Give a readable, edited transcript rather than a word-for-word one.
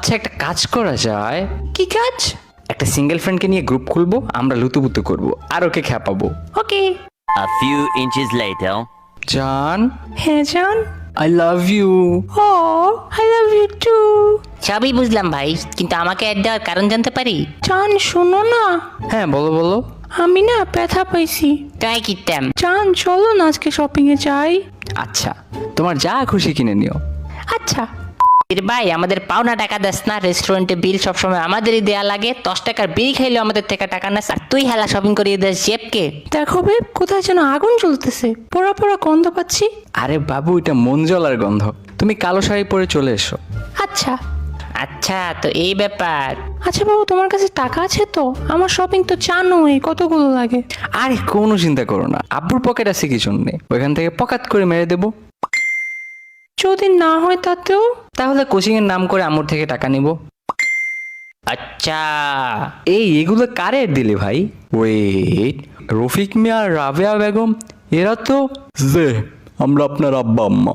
আচ্ছা, একটা কাজ করা যায়। কি কাজ? একটা সিঙ্গেল ফ্রেন্ডকে নিয়ে গ্রুপ খুলবো, আমরা লুতুপুতু করবো আর ওকে খেপাবো। ওকে। A few inches later. জান, হ্যাঁ জান। I love you. ও আই লাভ ইউ টু। সবই বুঝলাম ভাই, কিন্তু আমাকে অ্যাড দেওয়ার কারণ জানতে পারি? জান শোনো না, হ্যাঁ বলো বলো। আমি না ব্যথা পাইছি। ট্রাই কিতাম। জান চলো না আজকে শপিং এ যাই। আচ্ছা, তোমার যা খুশি কিনে নিও। আচ্ছা। এর ভাই আমাদের পাওনা টাকা দেস না, রেস্টুরেন্টে বিল সবসময় আমাদেরই দেয়া লাগে, 10 টাকার বিল খাইলেও আমাদের থেকে টাকা নেস, আর তুই হেলা শপিং করিয়ে দেস জেবকে। দেখো বেব, কোথায় যেন আগুন জ্বলতেছে, পোড়া পোড়া গন্ধ পাচ্ছি। আরে বাবু, এটা মন জ্বলার গন্ধ। তুমি কালো শাড়ি পরে চলে এসো। আচ্ছা আচ্ছা, তো এই ব্যাপার। আচ্ছা বাবু, তোমার কাছে টাকা আছে তো? আমার শপিং তো জানোই কতগুলো লাগে। আরে কোনো চিন্তা করো না, আব্বুর পকেট আছে কি জন্যে, ওইখান থেকে পকাত করে মেরে দেবো। যদি না হয় তাতেও? তাহলে কোচিং এর নাম করে আম্মুর থেকে টাকা নিব। আচ্ছা, এগুলো কারে দিলে ভাই? ওয়েট, রফিক মিয়া আর রাবেয়া বেগম, এরা তো যে আমরা আপনার আব্বা আম্মা।